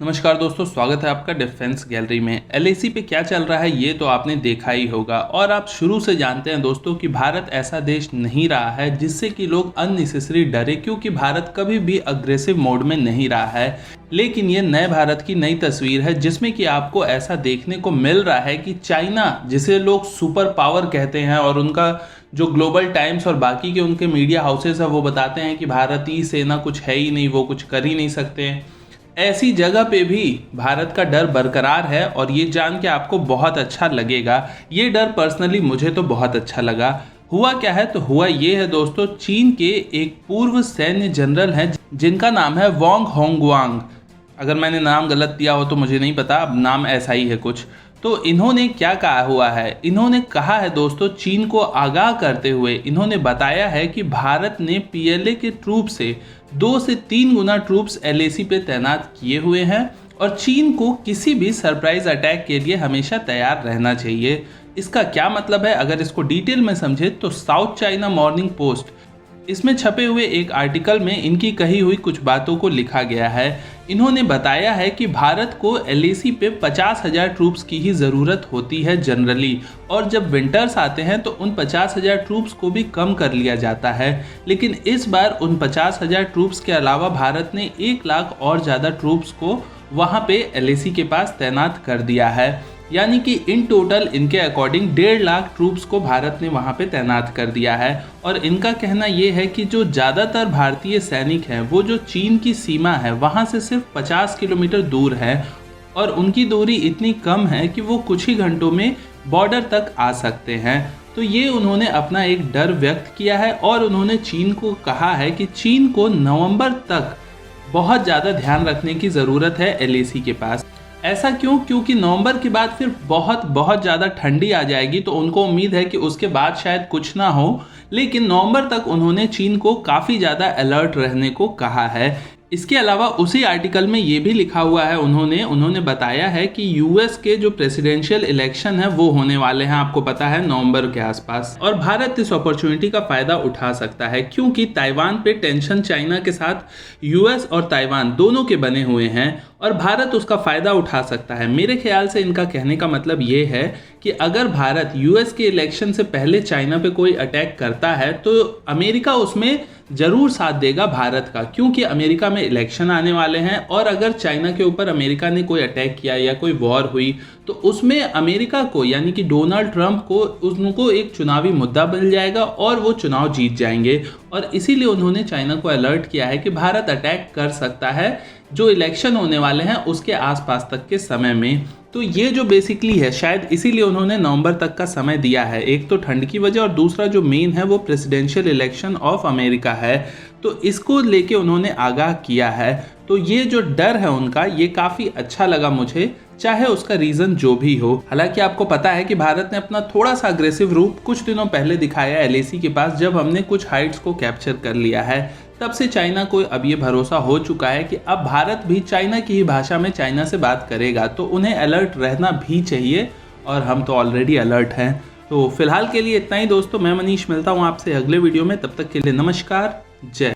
नमस्कार दोस्तों, स्वागत है आपका डिफेंस गैलरी में। एलएसी पे क्या चल रहा है ये तो आपने देखा ही होगा और आप शुरू से जानते हैं दोस्तों कि भारत ऐसा देश नहीं रहा है जिससे कि लोग अननेसेसरी डरे, क्योंकि भारत कभी भी अग्रेसिव मोड में नहीं रहा है। लेकिन ये नए भारत की नई तस्वीर है जिसमें कि आपको ऐसा देखने को मिल रहा है कि चाइना, जिसे लोग सुपर पावर कहते हैं और उनका जो ग्लोबल टाइम्स और बाकी के उनके मीडिया हाउसेस है वो बताते हैं कि भारतीय सेना कुछ है ही नहीं, वो कुछ कर ही नहीं सकते हैं, ऐसी जगह पे भी भारत का डर बरकरार है। और ये जान के आपको बहुत अच्छा लगेगा, ये डर पर्सनली मुझे तो बहुत अच्छा लगा। हुआ क्या है तो हुआ ये है दोस्तों, चीन के एक पूर्व सैन्य जनरल हैं जिनका नाम है वांग होंगवांग। अगर मैंने नाम गलत दिया हो तो मुझे नहीं पता, अब नाम ऐसा ही है कुछ। तो इन्होंने क्या कहा हुआ है, इन्होंने कहा है दोस्तों, चीन को आगाह करते हुए इन्होंने बताया है कि भारत ने पीएलए के ट्रूप से 2 से 3 गुना ट्रूप्स एलएसी पे तैनात किए हुए हैं और चीन को किसी भी सरप्राइज अटैक के लिए हमेशा तैयार रहना चाहिए। इसका क्या मतलब है, अगर इसको डिटेल में समझे तो साउथ चाइना मॉर्निंग पोस्ट, इसमें छपे हुए एक आर्टिकल में इनकी कही हुई कुछ बातों को लिखा गया है। इन्होंने बताया है कि भारत को एलएसी पे 50,000 ट्रूप्स की ही ज़रूरत होती है जनरली, और जब विंटर्स आते हैं तो उन 50,000 ट्रूप्स को भी कम कर लिया जाता है। लेकिन इस बार उन 50,000 ट्रूप्स के अलावा भारत ने 1 लाख और ज़्यादा ट्रूप्स को वहाँ पे एलएसी के पास तैनात कर दिया है। यानी कि इन टोटल इनके अकॉर्डिंग 1.5 लाख ट्रूप्स को भारत ने वहाँ पे तैनात कर दिया है। और इनका कहना ये है कि जो ज़्यादातर भारतीय सैनिक हैं वो जो चीन की सीमा है वहाँ से सिर्फ 50 किलोमीटर दूर है और उनकी दूरी इतनी कम है कि वो कुछ ही घंटों में बॉर्डर तक आ सकते हैं। तो ये उन्होंने अपना एक डर व्यक्त किया है और उन्होंने चीन को कहा है कि चीन को नवंबर तक बहुत ज़्यादा ध्यान रखने की ज़रूरत है एलएसी के पास। ऐसा क्यों? क्योंकि नवंबर के बाद फिर बहुत ज़्यादा ठंडी आ जाएगी, तो उनको उम्मीद है कि उसके बाद शायद कुछ ना हो। लेकिन नवंबर तक उन्होंने चीन को काफ़ी ज़्यादा अलर्ट रहने को कहा है। इसके अलावा उसी आर्टिकल में ये भी लिखा हुआ है, उन्होंने बताया है कि यूएस के जो प्रेसिडेंशियल इलेक्शन है वो होने वाले हैं, आपको पता है, नवंबर के आसपास। और भारत इस अपॉर्चुनिटी का फ़ायदा उठा सकता है क्योंकि ताइवान पे टेंशन चाइना के साथ यूएस और ताइवान दोनों के बने हुए हैं और भारत उसका फ़ायदा उठा सकता है। मेरे ख्याल से इनका कहने का मतलब ये है कि अगर भारत यूएस के इलेक्शन से पहले चाइना पे कोई अटैक करता है तो अमेरिका उसमें ज़रूर साथ देगा भारत का, क्योंकि अमेरिका में इलेक्शन आने वाले हैं। और अगर चाइना के ऊपर अमेरिका ने कोई अटैक किया या कोई वॉर हुई तो उसमें अमेरिका को, यानी कि डोनाल्ड ट्रंप को, उनको एक चुनावी मुद्दा मिल जाएगा और वो चुनाव जीत जाएंगे। और इसीलिए उन्होंने चाइना को अलर्ट किया है कि भारत अटैक कर सकता है जो इलेक्शन होने वाले हैं उसके आसपास तक के समय में। तो ये जो बेसिकली है, शायद इसीलिए उन्होंने नवंबर तक का समय दिया है। एक तो ठंड की वजह और दूसरा जो मेन है वो प्रेसिडेंशियल इलेक्शन ऑफ अमेरिका है, तो इसको लेके उन्होंने आगाह किया है। तो ये जो डर है उनका, ये काफ़ी अच्छा लगा मुझे, चाहे उसका रीज़न जो भी हो। हालांकि आपको पता है कि भारत ने अपना थोड़ा सा अग्रेसिव रूप कुछ दिनों पहले दिखाया एलएसी के पास, जब हमने कुछ हाइट्स को कैप्चर कर लिया है। तब से चाइना को अब ये भरोसा हो चुका है कि अब भारत भी चाइना की ही भाषा में चाइना से बात करेगा, तो उन्हें अलर्ट रहना भी चाहिए और हम तो ऑलरेडी अलर्ट हैं। तो फिलहाल के लिए इतना ही दोस्तों, मैं मनीष मिलता हूँ आपसे अगले वीडियो में, तब तक के लिए नमस्कार, जय।